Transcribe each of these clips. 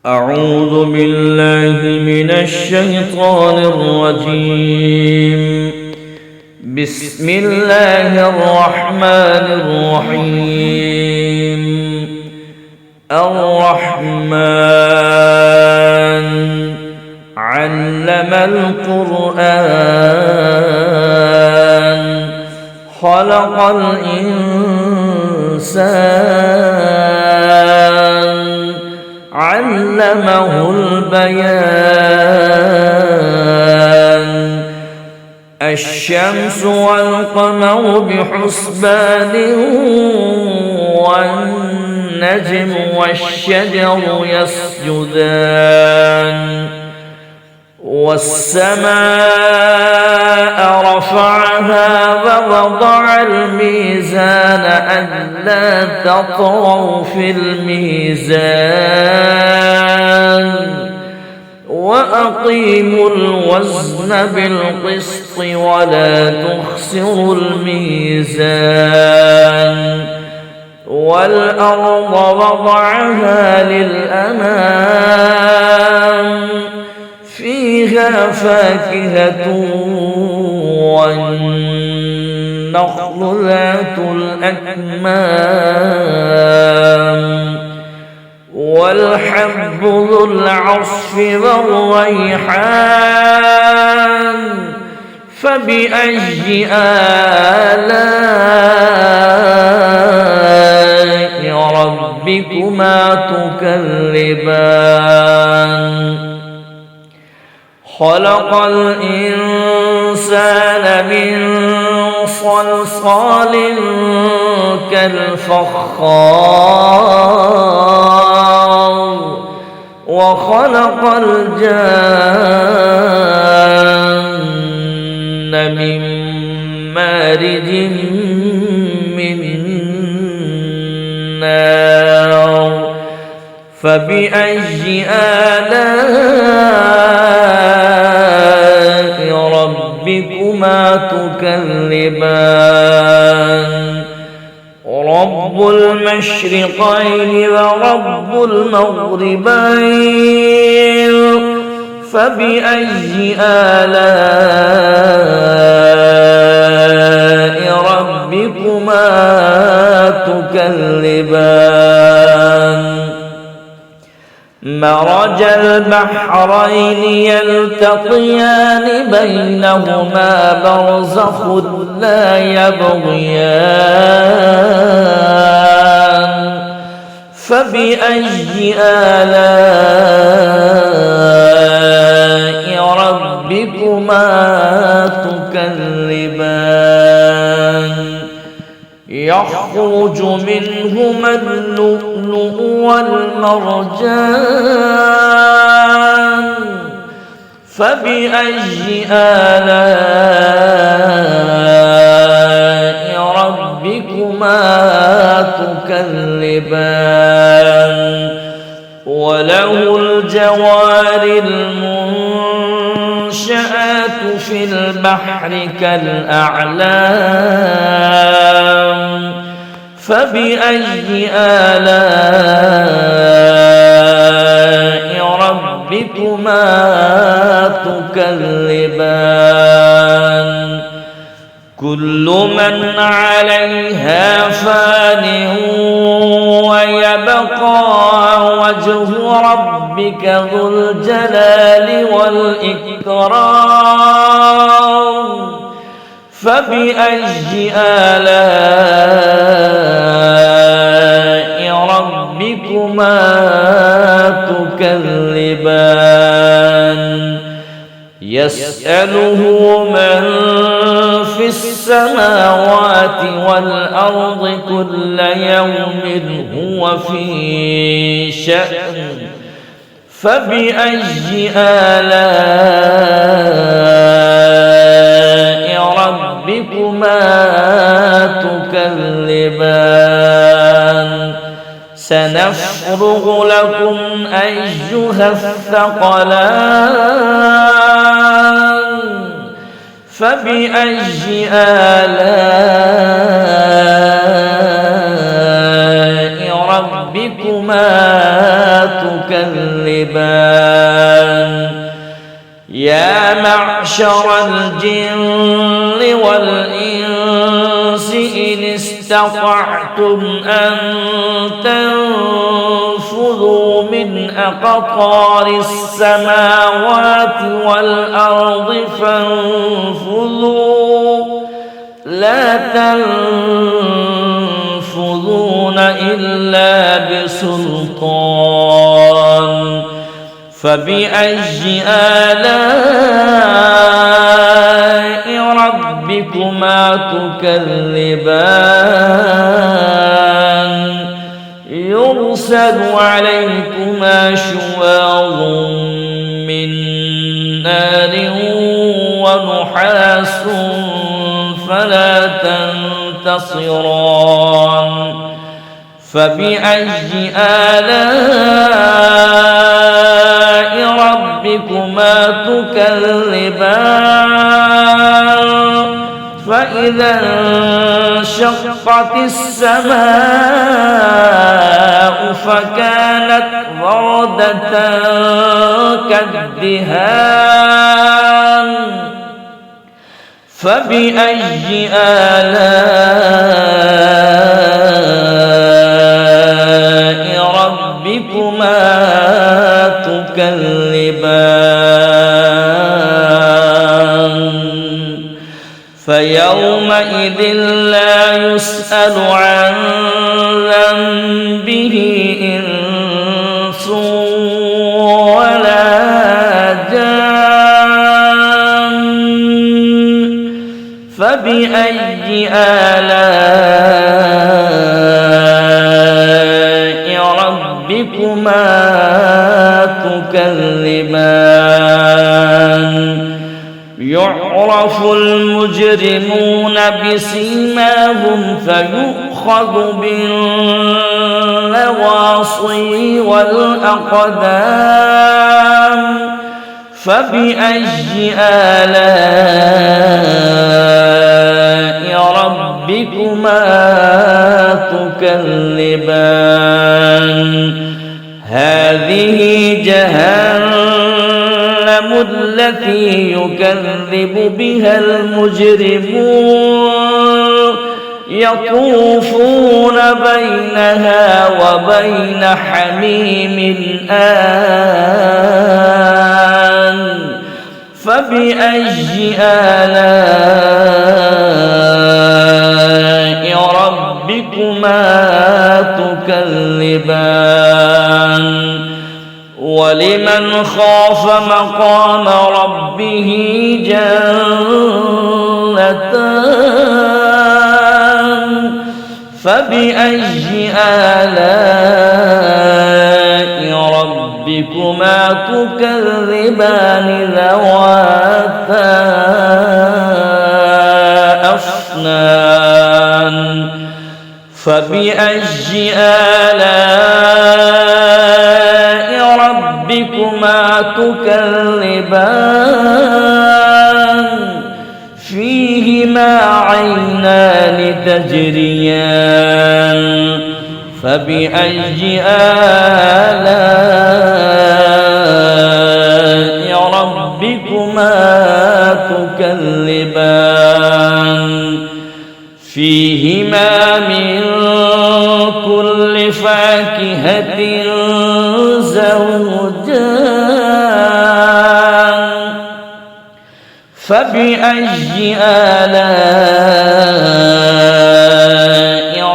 أعوذ بالله من الشيطان الرجيم. بسم الله الرحمن الرحيم. الرحمن علم القرآن خلق الإنسان علمه البيان. الشمس والقمر بحسبان والنجم والشجر يسجدان. والسماء رفعها ووضع الميزان ألا تطغوا في الميزان وأقيموا الوزن بالقسط ولا تخسروا الميزان. والأرض وضعها للأنام فيها فاكهة والنخل ذات الأكمام والحب ذو العصف والريحان. فبأي آلاء ربكما تكذبان؟ خلق الإنسان من صلصال كالفخار وخلق الجان من مارج من نار. فبأي آلاء ربكما تكذبان؟ رب المشرقين ورب المغربين. فبأي آلاء ربكما تكذبان؟ مرج البحرين يلتقيان بينهما برزخ لا يبغيان. فبأي آلاء ربكما تكذبان؟ يخرج منهما اللؤلؤ والمرجان. فبأي آلاء ربكما تكذبان؟ وله الجوار المنشآت في البحر كالأعلام. فبأي آلاء ربكما تكذبان؟ كل من عليها فان ويبقى وجه ربك ذو الجلال والإكرام. فبأي آلاء ربكما تكذبان؟ يسأله من في السماوات والأرض كل يوم هو في شأن. فبأي آلاء ربكما تكذبان؟ سنفرغ لكم أيها الثقلان. فبأي آلاء ربكما تكذبان يا معشر الجن والإنس إن استطعتم أن تنفذوا من أقطار السماوات والأرض فانفذوا لا تنفذون إلا بسلطان فبأي آلاء ربكما تكذبان يرسل عليكما شواظ من نار ونحاس فلا تنتصران فبأي آلاء ربكما تكذبان فإذا انشقت السماء فكانت وردة كالدهان فبأي آلاء ربكما تكذبان فيومئذ لا يسأل عن ذنبه إنس ولا جان فبأي آلاء ربكما تكذبان يعرف المجرمون بسيماهم فيؤخذ بالنواصي والأقدام فبأي آلاء ربكما تكذبان هذه جهنم التي يكذب بها المجرمون يطوفون بينها وبين حميم آن فبأي آلاء ربكما تكذبان ولمن خاف مقام ربه جنتان فبأي آلاء ربكما تكذبان ذواتا أفنان فبأي آلاء ربكما تكذبان فيهما عينان تجريان فبأي آلاء ربكما تكذبان فيهما من كل فاكهة زوجان فبأي آلاء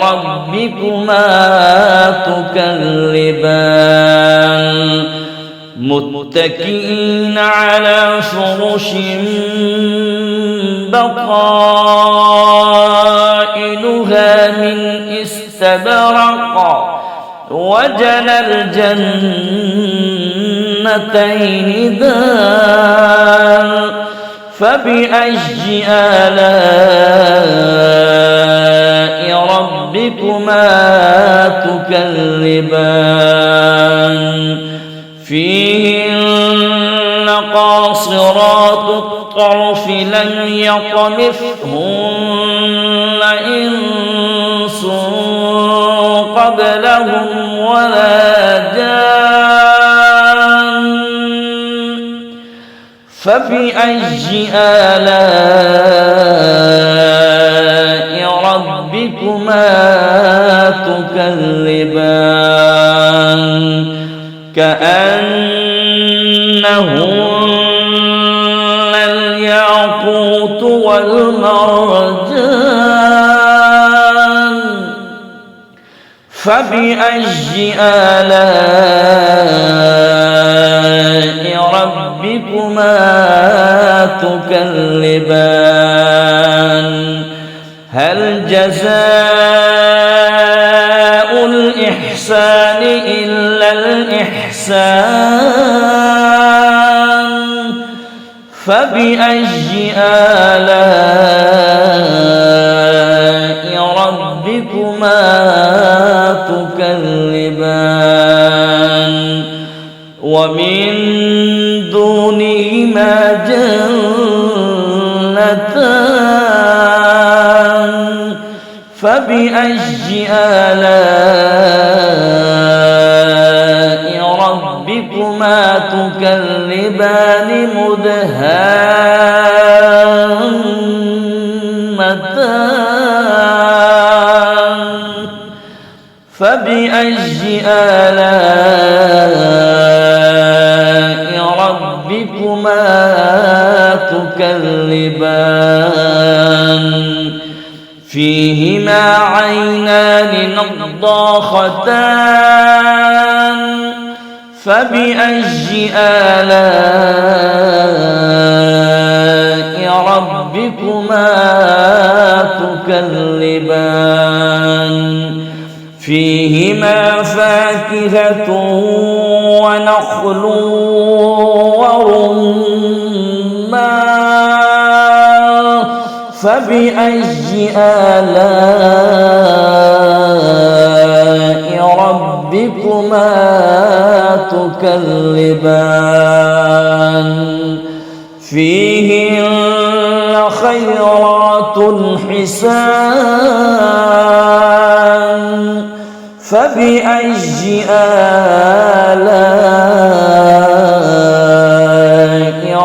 ربكما تكذبان متكئين على فرش بطائنها من استبرق وجنى الجنتين دان فبأي آلاء ربكما تكذبان فيهن قاصرات الطرف لم يطمثهن إنس قبلهم ولا جان فبأي آلاء ربكما تكذبان كأنهن الياقوت والمرجان فبأي آلاء ربكما تكذبان هل جزاء الإحسان إلا الإحسان فبأي آلاء ربكما تكذبان ومن دونهما جنتان فبأي آلاء ربكما تكذبان مدهامتان فبأي آلاء ربكما تكذبان فيهما عينان نضاختان فبأي آلاء ربكما تكذبان فيهما فاكهة ونخل ورمان فبأي آلاء ربكما تكذبان فيهن خيرات حسان فبأي آلاء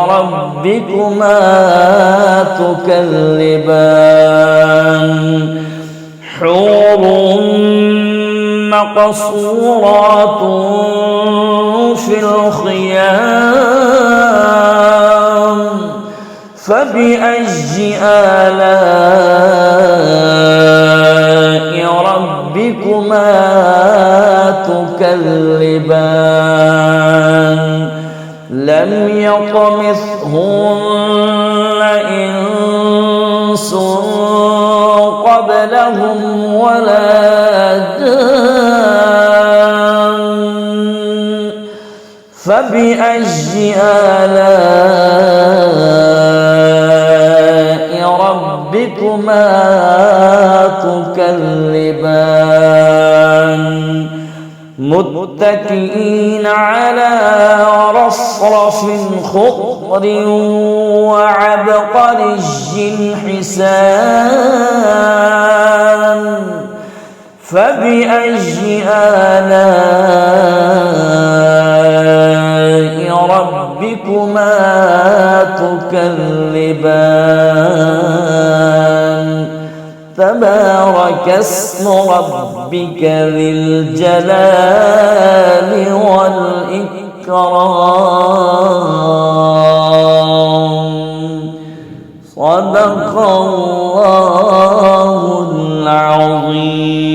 ربكما تكذبان حور مقصورات في الخيام فبأي آلاء ربكما تكذبان لم يطمثهن إنس قبلهم ولا جان فبأي آلاء ربكما تكذبان متكئين على رصرف خضر وعبقري حسان فبأي آلاء ربكما تكذبان تبارك اسم ربك ذي الجلال والإكرام صدق الله العظيم.